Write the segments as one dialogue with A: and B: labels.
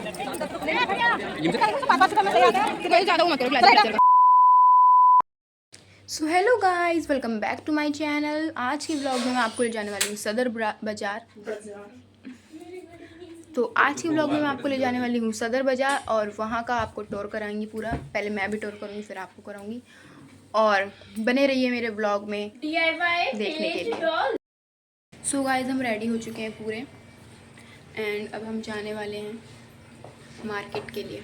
A: So hello guys, welcome back to my channel. आज के blog में मैं आपको ले जाने वाली हूँ सदर बाज़ार। तो आज के ब्लॉग में मैं आपको ले जाने वाली हूँ सदर बाज़ार और वहाँ का आपको टूर कराएंगी पूरा। पहले मैं भी टूर करूँगी, फिर आपको कराऊँगी और बने रहिए मेरे ब्लॉग में देखने के लिए। सो गाइस, हम रेडी हो चुके हैं पूरे एंड अब हम जाने वाले हैं मार्केट के लिए।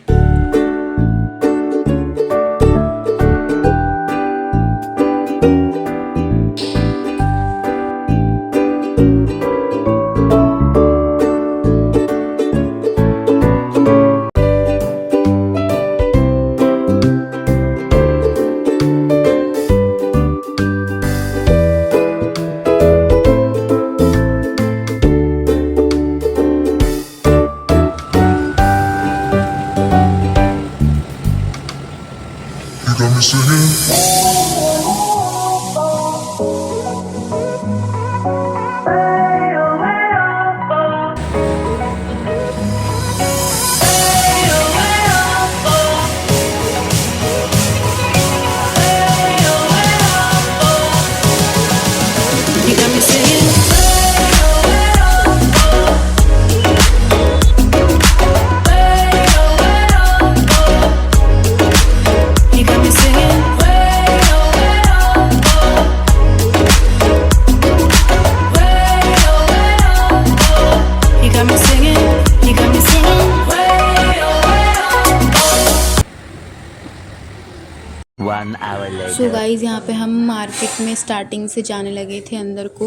B: You got me singing.
A: You got me singing. You got me singing. You got me singing. You got me singing.
C: One hour later.
A: So guys, यहाँ पे हम मार्केट में स्टार्टिंग से जाने लगे थे अंदर को,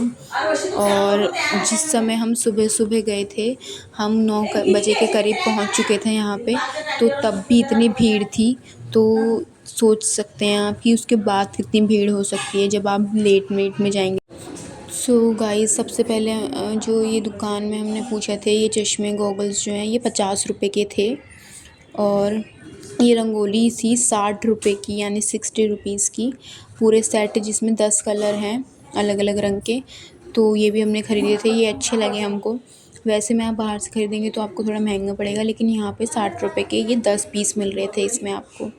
A: और जिस समय हम सुबह सुबह गए थे, हम 9 बजे के करीब पहुँच चुके थे यहाँ पे। तो तब भी इतनी भीड़ थी, तो सोच सकते हैं आप कि उसके बाद कितनी भीड़ हो सकती है जब आप लेट में जाएंगे। सो गाइस, सबसे पहले जो ये दुकान में हमने पूछा थे, ये चश्मे गॉगल्स जो हैं ये 50 रुपये के थे, और ये रंगोली थी 60 रुपये की, यानी 60 रुपीज़ की पूरे सेट, जिसमें 10 कलर हैं अलग अलग रंग के। तो ये भी हमने ख़रीदे थे, ये अच्छे लगे हमको। वैसे में आप बाहर से ख़रीदेंगे तो आपको थोड़ा महंगा पड़ेगा, लेकिन यहाँ पे 60 रुपये के ये 10 पीस मिल रहे थे इसमें आपको,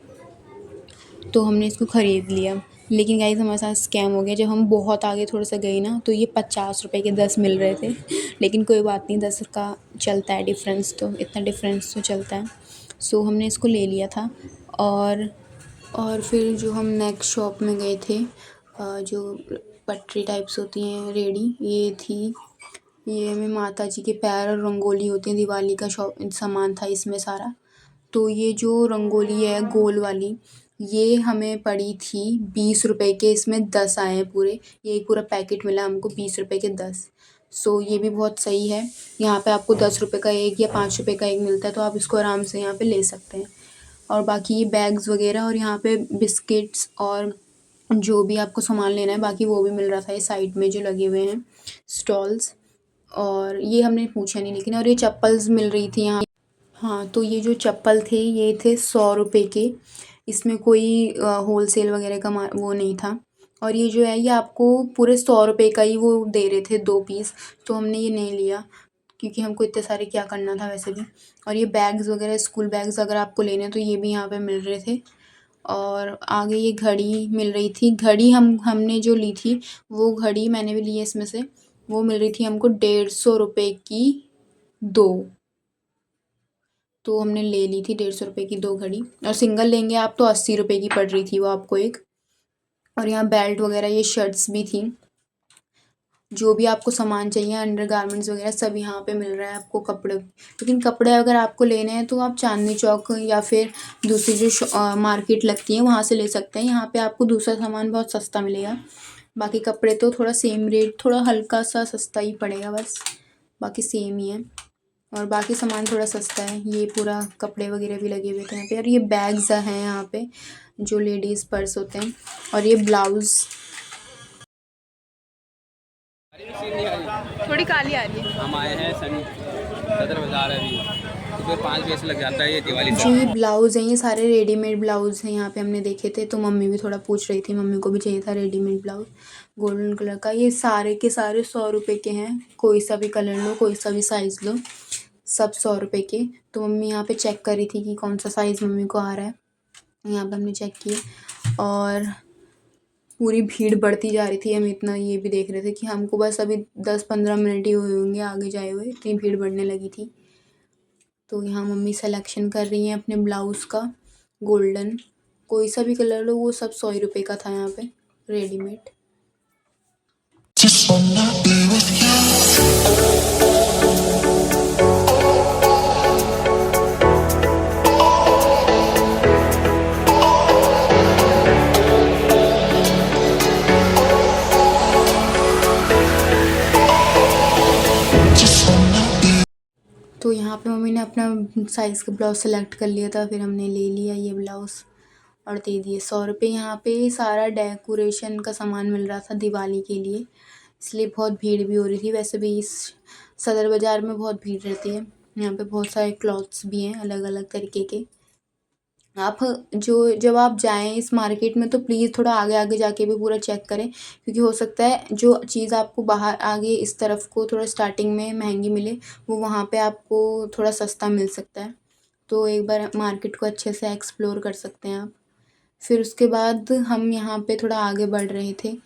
A: तो हमने इसको ख़रीद लिया। लेकिन गाइस, हमारे साथ स्कैम हो गया। जब हम बहुत आगे थोड़ा सा गए ना, तो ये 50 रुपये के 10 मिल रहे थे। लेकिन कोई बात नहीं, 10 का चलता है डिफरेंस, तो इतना डिफरेंस तो चलता है। सो हमने इसको ले लिया था। और फिर जो हम नेक्स्ट शॉप में गए थे, जो पटरी टाइप्स होती हैं रेडी, ये थी। ये हमें माता जी के पैर और रंगोली होती है, दिवाली का सामान था इसमें सारा। तो ये जो रंगोली है गोल वाली, ये हमें पड़ी थी 20 रुपये के। इसमें 10 आए हैं पूरे, ये पूरा पैकेट मिला हमको 20 रुपये के 10। सो ये भी बहुत सही है। यहाँ पे आपको 10 रुपये का एक या 5 रुपये का एक मिलता है, तो आप इसको आराम से यहाँ पे ले सकते हैं। और बाकी ये बैग्स वगैरह, और यहाँ पे बिस्किट्स और जो भी आपको सामान लेना है बाकी वो भी मिल रहा था। ये साइड में जो लगे हुए हैं स्टॉल्स, और ये हमने पूछा नहीं लेकिन। और ये चप्पल्स मिल रही थी यहाँ। हाँ, तो ये जो चप्पल थे ये थे 100 रुपये के। इसमें कोई होलसेल वगैरह का वो नहीं था। और ये जो है ये आपको पूरे 100 रुपये का ही वो दे रहे थे 2 पीस, तो हमने ये नहीं लिया क्योंकि हमको इतने सारे क्या करना था वैसे भी। और ये बैग्स वगैरह, स्कूल बैग्स अगर आपको लेने हैं तो ये भी यहाँ पे मिल रहे थे। और आगे ये घड़ी मिल रही थी। घड़ी हमने जो ली थी, वो घड़ी मैंने भी ली है इसमें से, वो मिल रही थी हमको 150 रुपये की 2। तो हमने ले ली थी 150 रुपये की 2 घड़ी। और सिंगल लेंगे आप तो 80 रुपये की पड़ रही थी वो आपको एक। और यहाँ बेल्ट वगैरह, ये शर्ट्स भी थी। जो भी आपको सामान चाहिए, अंडर गारमेंट्स वगैरह सब यहाँ पे मिल रहा है आपको। कपड़े, लेकिन कपड़े अगर आपको लेने हैं तो आप चांदनी चौक या फिर दूसरी जो मार्केट लगती है वहाँ से ले सकते हैं। यहाँ पे आपको दूसरा सामान बहुत सस्ता मिलेगा। बाकी कपड़े तो थोड़ा सेम रेट, थोड़ा हल्का सा सस्ता ही पड़ेगा बस, बाकी सेम ही है। और बाकी सामान थोड़ा सस्ता है। ये पूरा कपड़े वगैरह भी लगे हुए थे यहाँ पे। और ये बैग्स हैं यहाँ पे, जो लेडीज़ पर्स होते हैं। और ये ब्लाउज़, थोड़ी काली आ रही है।
D: हम आए हैं सदर बाज़ार अभी, तो 5 बजे से लग जाता है ये दिवाली
A: जी, ब्लाउज़ हैं ये सारे रेडीमेड ब्लाउज़ हैं यहाँ पे, हमने देखे थे। तो मम्मी भी थोड़ा पूछ रही थी, मम्मी को भी चाहिए था रेडीमेड ब्लाउज़ गोल्डन कलर का। ये सारे के सारे 100 रुपये के हैं। कोई सा भी कलर लो, कोई सा भी साइज़ लो, सब 100 रुपये के। तो मम्मी यहाँ पे चेक कर रही थी कि कौन सा साइज़ मम्मी को आ रहा है। यहाँ पे हमने चेक किया और पूरी भीड़ बढ़ती जा रही थी। हम इतना ये भी देख रहे थे कि हमको बस अभी 10-15 मिनट ही हुए होंगे आगे जाए हुए, इतनी भीड़ बढ़ने लगी थी। तो यहाँ मम्मी सिलेक्शन कर रही हैं अपने ब्लाउज़ का। गोल्डन कोई सा भी कलर लो, वो सब 100 रुपये का था यहाँ पे readymade.
B: Just wanna be with you. Just wanna be.
A: तो यहाँ पे मम्मी ने अपना साइज़ का ब्लाउज़ सेलेक्ट कर लिया था, फिर हमने ले लिया ये ब्लाउज़ और दे दिए 100 रुपये। यहाँ पे सारा डेकोरेशन का सामान मिल रहा था दिवाली के लिए, इसलिए बहुत भीड़ भी हो रही थी। वैसे भी इस सदर बाज़ार में बहुत भीड़ रहती है। यहाँ पे बहुत सारे क्लॉथ्स भी हैं अलग अलग तरीके के। आप जब आप जाएँ इस मार्केट में तो प्लीज़ थोड़ा आगे आगे जाके भी पूरा चेक करें, क्योंकि हो सकता है जो चीज़ आपको बाहर आगे इस तरफ को थोड़ा स्टार्टिंग में महंगी मिले, वो वहाँ पे आपको थोड़ा सस्ता मिल सकता है। तो एक बार मार्केट को अच्छे से एक्सप्लोर कर सकते हैं आप। फिर उसके बाद हम यहाँ पे थोड़ा आगे बढ़ रहे थे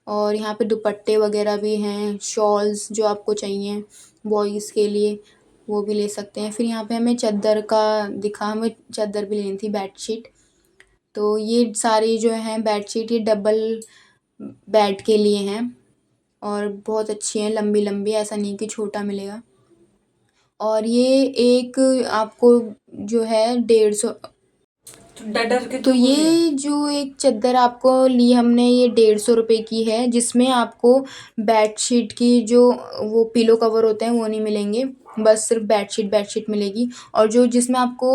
A: और यहाँ पे दुपट्टे वगैरह भी हैं, शॉल्स जो आपको चाहिए बॉयज़ के लिए वो भी ले सकते हैं। फिर यहाँ पे हमें चद्दर का दिखा, हमें चद्दर भी लेनी थी, बेडशीट। तो ये सारी जो हैं बेडशीट ये डबल बेड के लिए हैं और बहुत अच्छी हैं, लंबी लंबी, ऐसा नहीं कि छोटा मिलेगा। और ये एक आपको जो है 150 तो ये जो एक चद्दर आपको ली हमने ये 150 रुपये की है, जिसमें आपको बेडशीट की जो वो पिलो कवर होते हैं वो नहीं मिलेंगे, बस सिर्फ बेडशीट मिलेगी। और जो जिसमें आपको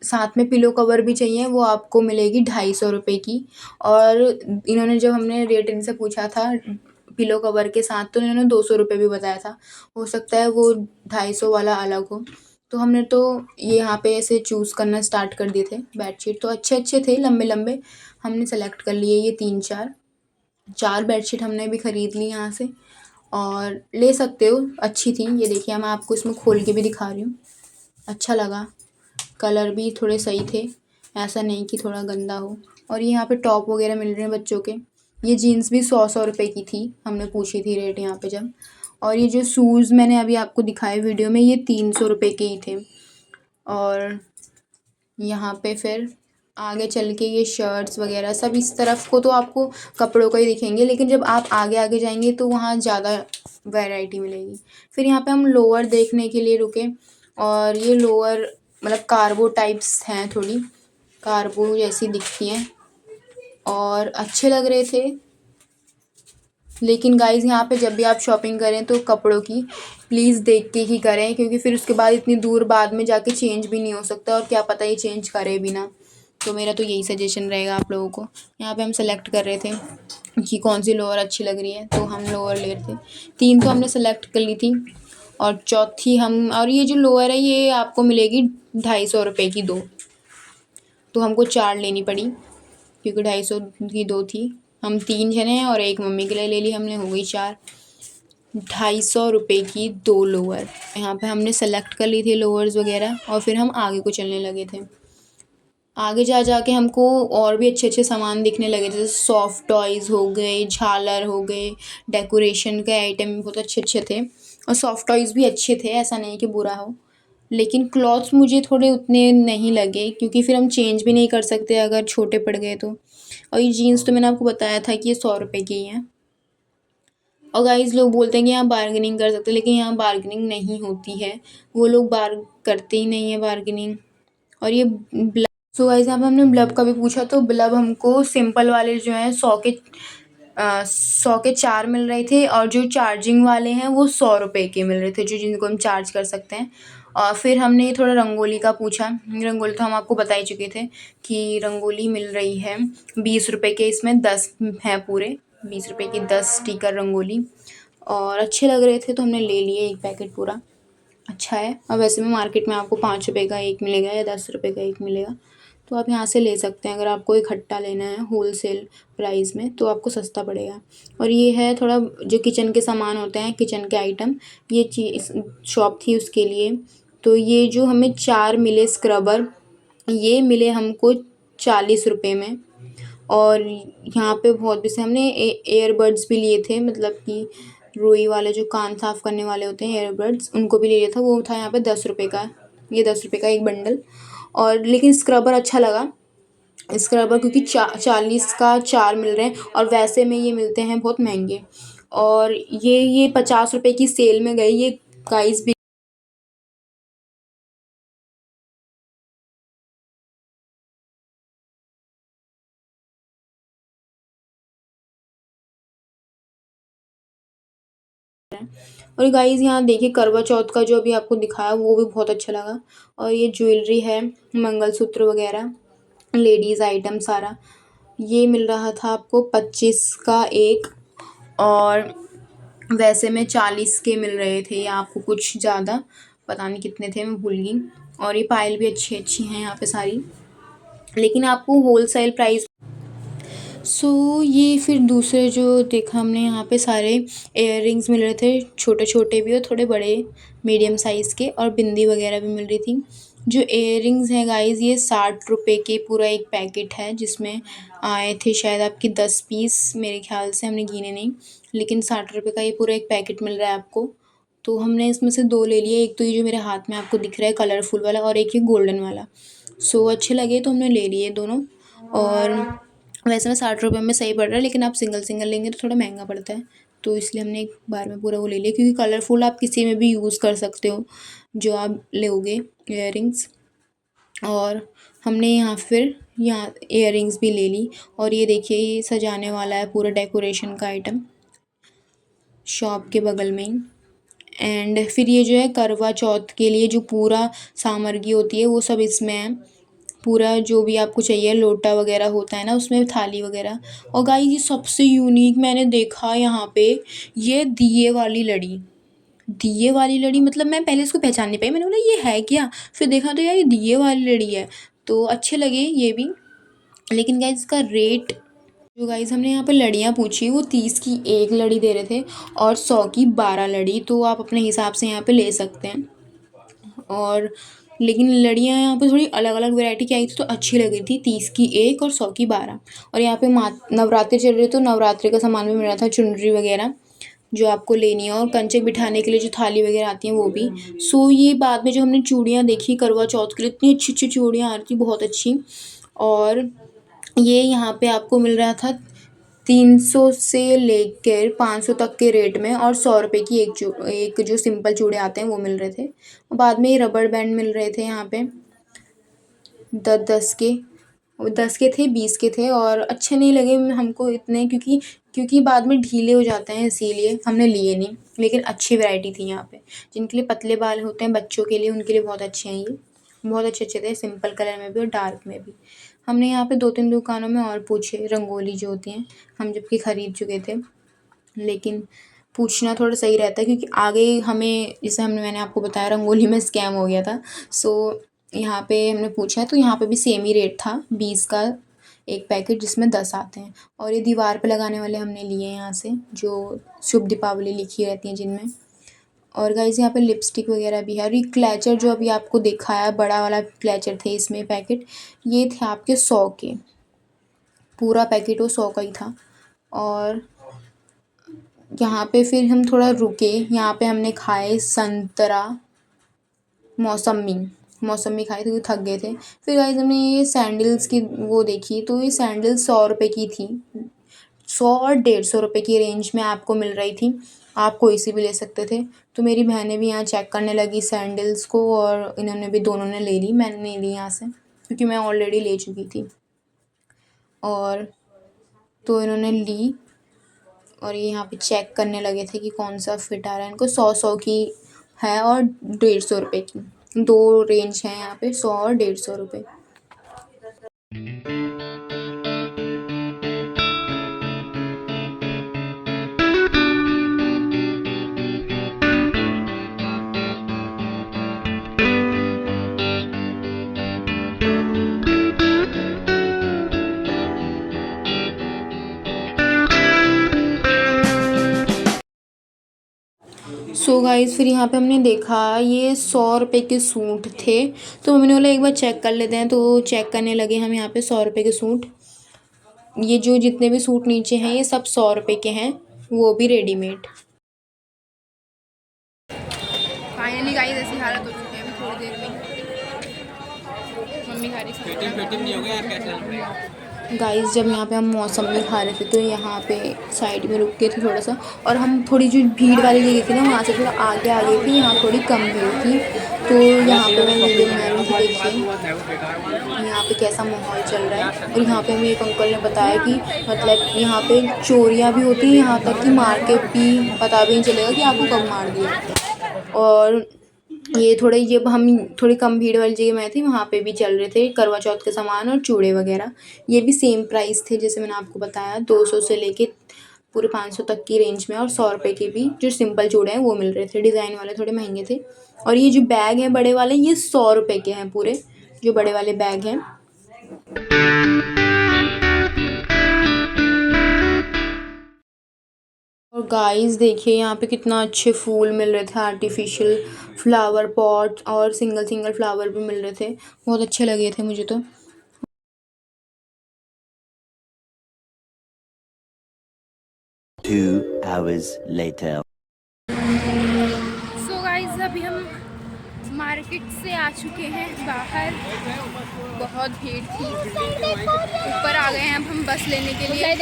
A: साथ में पिलो कवर भी चाहिए वो आपको मिलेगी 250 रुपये की। और इन्होंने जब हमने रेट इनसे पूछा था पिलो कवर के साथ तो इन्होंने 200 रुपये भी बताया था, हो सकता है वो 250 वाला अलग हो। तो हमने तो ये यहाँ पे ऐसे चूज़ करना स्टार्ट कर दिए थे। बेडशीट तो अच्छे अच्छे थे, लंबे लंबे, हमने सेलेक्ट कर लिए ये 3-4 बेडशीट हमने भी ख़रीद ली यहाँ से और ले सकते हो, अच्छी थी। ये देखिए मैं आपको इसमें खोल के भी दिखा रही हूँ, अच्छा लगा, कलर भी थोड़े सही थे, ऐसा नहीं कि थोड़ा गंदा हो। और ये यहाँ पे टॉप वगैरह मिल रहे हैं बच्चों के। ये जीन्स भी 100 रुपये की थी, हमने पूछी थी रेट यहाँ पे जब। और ये जो शूज़ मैंने अभी आपको दिखाए वीडियो में ये 300 रुपये के ही थे। और यहाँ पे फिर आगे चल के ये शर्ट्स वगैरह सब इस तरफ को तो आपको कपड़ों का ही दिखेंगे, लेकिन जब आप आगे आगे जाएंगे तो वहाँ ज़्यादा वैरायटी मिलेगी। फिर यहाँ पे हम लोअर देखने के लिए रुके और ये लोअर मतलब कार्गो टाइप्स हैं, थोड़ी कार्गो जैसी दिखती हैं और अच्छे लग रहे थे। लेकिन गाइज़ यहाँ पे जब भी आप शॉपिंग करें तो कपड़ों की प्लीज़ देख के ही करें, क्योंकि फिर उसके बाद इतनी दूर बाद में जाके चेंज भी नहीं हो सकता और क्या पता ये चेंज करे भी ना। तो मेरा तो यही सजेशन रहेगा आप लोगों को। यहाँ पे हम सेलेक्ट कर रहे थे कि कौन सी लोअर अच्छी लग रही है, तो हम लोअर ले रहे थे। 3 तो हमने सेलेक्ट कर ली थी और चौथी हम, और ये जो लोअर है ये आपको मिलेगी 250 रुपये की 2, तो हमको 4 लेनी पड़ी क्योंकि 250 की 2 थी। हम 3 जने हैं और एक मम्मी के लिए ले ली हमने, हो गई 4। 250 रुपये की 2 लोअर यहाँ पे हमने सेलेक्ट कर ली थी लोअर्स वगैरह, और फिर हम आगे को चलने लगे थे। आगे जा के हमको और भी अच्छे अच्छे सामान दिखने लगे थे, जैसे सॉफ्ट टॉयज़ हो गए, झालर हो गए, डेकोरेशन के आइटम बहुत अच्छे अच्छे थे। और सॉफ्ट टॉयज़ भी अच्छे थे, ऐसा नहीं कि बुरा हो, लेकिन क्लॉथ्स मुझे थोड़े उतने नहीं लगे, क्योंकि फिर हम चेंज भी नहीं कर सकते अगर छोटे पड़ गए तो। और ये जीन्स तो मैंने आपको बताया था कि ये 100 रुपये की ही हैं। और गाइज़ लोग बोलते हैं कि यहाँ बार्गेनिंग कर सकते हैं, लेकिन यहाँ बार्गेनिंग नहीं होती है, वो लोग करते ही नहीं है बार्गेनिंग। और ये ब्लब, सो गाइज़ यहाँ पे हमने ब्लब का भी पूछा तो ब्लब हमको सिंपल वाले जो हैं 100 के 4 मिल रहे थे, और जो चार्जिंग वाले हैं वो 100 रुपये के मिल रहे थे, जो जिनको हम चार्ज कर सकते हैं। और फिर हमने थोड़ा रंगोली का पूछा। रंगोली तो हम आपको बता ही चुके थे कि रंगोली मिल रही है 20 रुपये के, इसमें 10 हैं पूरे, 20 रुपये की 10 स्टिकर रंगोली, और अच्छे लग रहे थे तो हमने ले लिए एक पैकेट पूरा, अच्छा है। और वैसे में मार्केट में आपको 5 रुपये का एक मिलेगा या 10 रुपये का एक मिलेगा, तो आप यहाँ से ले सकते हैं। अगर आपको इकट्ठा लेना है होलसेल प्राइस में तो आपको सस्ता पड़ेगा। और ये है थोड़ा जो किचन के सामान होते हैं, किचन के आइटम, ये चीज़ शॉप थी उसके लिए। तो ये जो हमें 4 मिले स्क्रबर, ये मिले हमको 40 रुपये में। और यहाँ पे बहुत भी से हमने एयरबड्स भी लिए थे, मतलब कि रुई वाले जो कान साफ़ करने वाले होते हैं एयरबड्स, उनको भी ले लिया था। वो था यहाँ पे 10 रुपये का, ये 10 रुपये का एक बंडल। और लेकिन स्क्रबर अच्छा लगा, स्क्रबर, क्योंकि 40 का 4 मिल रहे हैं और वैसे में ये मिलते हैं बहुत महंगे। और ये 50 रुपये की सेल में गए ये गाइस भी। और गाइस यहाँ देखिए करवा चौथ का जो अभी आपको दिखाया वो भी बहुत अच्छा लगा। और ये ज्वेलरी है, मंगलसूत्र वगैरह, लेडीज़ आइटम सारा, ये मिल रहा था आपको 25 का एक। और वैसे में 40 के मिल रहे थे, या आपको कुछ ज़्यादा, पता नहीं कितने थे, मैं भूल गई। और ये पायल भी अच्छी अच्छी हैं यहाँ पे सारी, लेकिन आपको होलसेल प्राइस। ये फिर दूसरे जो देखा हमने यहाँ पे सारे इयररिंग्स मिल रहे थे, छोटे छोटे भी और थोड़े बड़े मीडियम साइज़ के, और बिंदी वगैरह भी मिल रही थी। जो इयररिंग्स हैं गाइस, ये 60 रुपये के पूरा एक पैकेट है, जिसमें आए थे शायद आपके 10 पीस, मेरे ख्याल से, हमने गिने नहीं, लेकिन 60 रुपये का ये पूरा एक पैकेट मिल रहा है आपको। तो हमने इसमें से 2 ले लिए, एक तो ये जो मेरे हाथ में आपको दिख रहा है कलरफुल वाला, और एक ये गोल्डन वाला। अच्छे लगे तो हमने ले लिए दोनों। और वैसे में 60 रुपये में सही पड़ रहा है, लेकिन आप सिंगल सिंगल लेंगे तो थोड़ा महंगा पड़ता है, तो इसलिए हमने एक बार में पूरा वो ले लिया, क्योंकि कलरफुल आप किसी में भी यूज़ कर सकते हो जो आप लोगे इयररिंग्स। और हमने यहाँ फिर यहाँ इयररिंग्स भी ले ली। और ये देखिए ये सजाने वाला है पूरा डेकोरेशन का आइटम, शॉप के बगल में ही। एंड फिर ये जो है करवा चौथ के लिए जो पूरा सामग्री होती है वो सब इसमें है, पूरा जो भी आपको चाहिए, लोटा वगैरह होता है ना उसमें, थाली वगैरह। और गाइस ये सबसे यूनिक मैंने देखा यहाँ पे, ये दिए वाली लड़ी, मतलब मैं पहले इसको पहचान नहीं पाई, मैंने बोला ये है क्या, फिर देखा तो यार ये दिए वाली लड़ी है। तो अच्छे लगे ये भी, लेकिन गाइस इसका रेट, जो गाइस हमने यहाँ पे लड़ियाँ पूछी वो 30 की एक लड़ी दे रहे थे और 100 की 12 लड़ी, तो आप अपने हिसाब से यहाँ पे ले सकते हैं। और लेकिन लड़ियाँ यहाँ पे थोड़ी अलग अलग वैरायटी की आई थी तो अच्छी लग रही थी, 30 की एक और 100 की 12। और यहाँ पे नवरात्रि चल रही, तो नवरात्रि का सामान भी मिल रहा था, चुनरी वगैरह जो आपको लेनी है, और कंचक बिठाने के लिए जो थाली वगैरह आती हैं वो भी। ये बाद में जो हमने चूड़ियाँ देखी करवा चौथ के लिए, इतनी अच्छी अच्छी चूड़ियाँ आ रही थी, बहुत अच्छी। और ये यहाँ पे आपको मिल रहा था 300 से लेकर 500 तक के रेट में, और 100 रुपये की एक जो सिंपल चूड़े आते हैं वो मिल रहे थे। और बाद में ये रबड़ बैंड मिल रहे थे यहाँ पे 10 के, 10 के थे, 20 के थे, और अच्छे नहीं लगे हमको इतने, क्योंकि बाद में ढीले हो जाते हैं, इसीलिए हमने लिए नहीं। लेकिन अच्छी वैरायटी थी यहाँ पे, जिनके लिए पतले बाल होते हैं बच्चों के लिए, उनके लिए बहुत अच्छे हैं ये, बहुत अच्छे अच्छे थे, सिंपल कलर में भी और डार्क में भी। हमने यहाँ पे 2-3 दुकानों में और पूछे, रंगोली जो होती हैं, हम जबकि ख़रीद चुके थे, लेकिन पूछना थोड़ा सही रहता है, क्योंकि आगे हमें, जैसे मैंने आपको बताया रंगोली में स्कैम हो गया था। यहाँ पे हमने पूछा, तो यहाँ पे भी सेम ही रेट था, 20 का एक पैकेट, जिसमें 10 आते हैं। और ये दीवार पे लगाने वाले हमने लिए यहाँ से, जो शुभ दीपावली लिखी रहती हैं जिनमें। और गाइस यहाँ पे लिपस्टिक वगैरह भी है। और ये क्लैचर जो अभी आपको दिखाया, बड़ा वाला क्लैचर थे इसमें पैकेट, ये थे आपके 100 के, पूरा पैकेट वो 100 का ही था। और यहाँ पे फिर हम थोड़ा रुके, यहाँ पे हमने खाए संतरा, मौसमी खाई, तो थक गए थे। फिर गाइस हमने ये सैंडल्स की वो देखी, तो ये सैंडल 100 रुपये की थी, 100 और 150 रुपये की रेंज में आपको मिल रही थी, आप कोई सी भी ले सकते थे। तो मेरी बहनें भी यहाँ चेक करने लगी सैंडल्स को, और इन्होंने भी, दोनों ने ले ली, मैंने नहीं ली यहाँ से क्योंकि मैं ऑलरेडी ले चुकी थी। और तो इन्होंने ली, और ये यहाँ पे चेक करने लगे थे कि कौन सा फिट आ रहा है इनको। 100 की है और 150 रुपये की, 2 रेंज हैं यहाँ पे, 100 और 150 रुपये। सो गाइस फिर यहाँ पे हमने देखा ये 100 रुपये के सूट थे, तो मम्मी ने बोला एक बार चेक कर लेते हैं, तो चेक करने लगे हम यहाँ पे 100 रुपये के सूट। ये जो जितने भी सूट नीचे हैं ये सब 100 रुपये के हैं, वो भी रेडीमेड। फाइनली गाइस ऐसी हालत हो चुकी है अभी थोड़ी देर में। मम्मी खा रही
D: पेटीएम नहीं हो गया यार, कैसे लग रहा है?
A: गाइस जब यहाँ पे हम मौसम में खा रहे थे तो यहाँ पे साइड में रुक गए थे थोड़ा सा, और हम थोड़ी जो भीड़ वाली जगह थी ना वहाँ से थोड़ा आगे आ गई थी, यहाँ थोड़ी कम भीड़ थी। तो यहाँ पे मैं वीडियो बना रही थी, देखिए यहाँ पे कैसा माहौल चल रहा है। और यहाँ पे हमें एक अंकल ने बताया कि मतलब यहाँ पे चोरियाँ भी होती हैं, यहाँ तक कि मार के भी पता भी नहीं चलेगा कि आपको कब मार दिया। और ये थोड़े जब हम थोड़ी कम भीड़ वाली जगह में आए थे वहाँ पे भी चल रहे थे करवा चौथ के सामान और चूड़े वगैरह। ये भी सेम प्राइस थे जैसे मैंने आपको बताया, 200 से लेके पूरे 500 तक की रेंज में, और 100 रुपये के भी जो सिंपल चूड़े हैं वो मिल रहे थे। डिज़ाइन वाले थोड़े महंगे थे। और ये जो बैग हैं बड़े वाले ये 100 रुपये के हैं पूरे, जो बड़े वाले बैग हैं। और गाइस देखिए यहाँ पे कितना अच्छे फूल मिल रहे थे, आर्टिफिशियल फ्लावर पॉट और सिंगल सिंगल फ्लावर भी मिल रहे थे, बहुत अच्छे लगे थे मुझे तो।
C: 2 hours later.
A: सो गाइस अभी हम मार्केट से आ चुके हैं बाहर, बहुत भीड़ थी, ऊपर आ गए हैं। अब हम बस लेने के लिए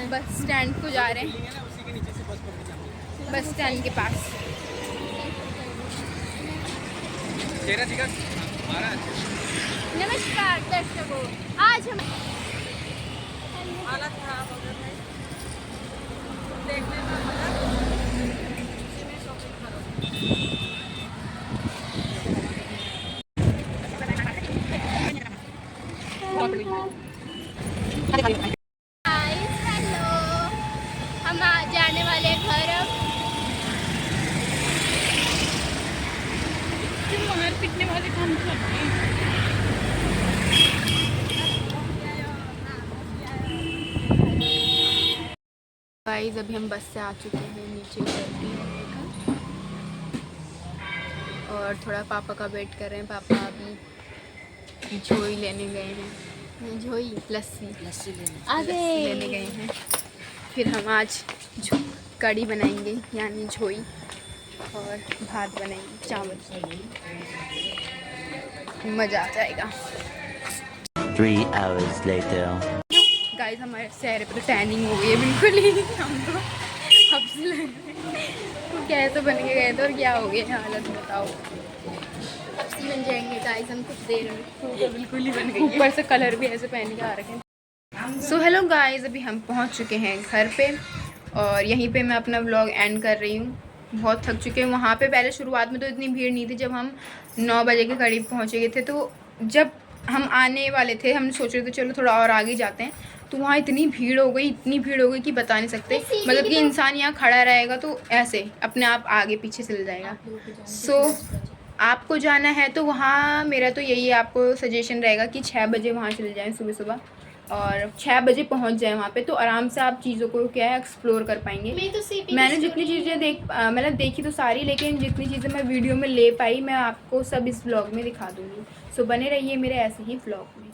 A: बस स्टैंड को जा रहे हैं, बस स्टैंड के पास।
E: नमस्कार दर्शकों, आज हम हेलो, हम जाने वाले हैं घर। अब
A: मार पीटने वाले काम करते हैं। गाइस अभी हम बस से आ चुके हैं नीचे उतरने का, और थोड़ा पापा का वेट कर रहे हैं। पापा अभी झोई लेने गए हैं, झोई लस्सी लेने गए हैं। फिर हम आज कड़ी बनाएंगे यानी झोई, और भात बनाएंगे चावल, मज़ा आ जाएगा।
C: 3 hours later.
A: गाइस हमारे चेहरे पे तो टैनिंग हो गई है बिल्कुल ही, हम तो अब से लग रहे हैं तो कैसे बन के गए थे और क्या हो गया हालत बताओ।
E: अब से बन जाएंगे गाइस हम कुछ देर में।
A: तो बिल्कुल ही बन गई, ऊपर से कलर भी ऐसे पहन के आ रखे हैं। सो हेलो गाइस, अभी हम पहुंच चुके हैं घर पे, और यहीं पे मैं अपना व्लॉग एंड कर रही हूँ। बहुत थक चुके हैं। वहाँ पे पहले शुरुआत में तो इतनी भीड़ नहीं थी, जब हम 9 बजे के करीब पहुँचे गए थे, तो जब हम आने वाले थे हम सोच रहे थे चलो थोड़ा और आगे जाते हैं, तो वहाँ इतनी भीड़ हो गई कि बता नहीं सकते। मतलब कि इंसान यहाँ खड़ा रहेगा तो ऐसे अपने आप आगे पीछे चल जाएगा। सो आपको जाना है तो वहाँ मेरा तो यही आपको सजेशन रहेगा कि 6 बजे वहाँ चले जाएं सुबह सुबह, और 6 बजे पहुँच जाएं वहाँ पे, तो आराम से आप चीज़ों को क्या है एक्सप्लोर कर पाएंगे। मैंने जितनी चीज़ें मतलब देखी तो सारी, लेकिन जितनी चीज़ें मैं वीडियो में ले पाई मैं आपको सब इस व्लॉग में दिखा दूँगी। सो बने रहिए मेरे ऐसे ही व्लॉग में।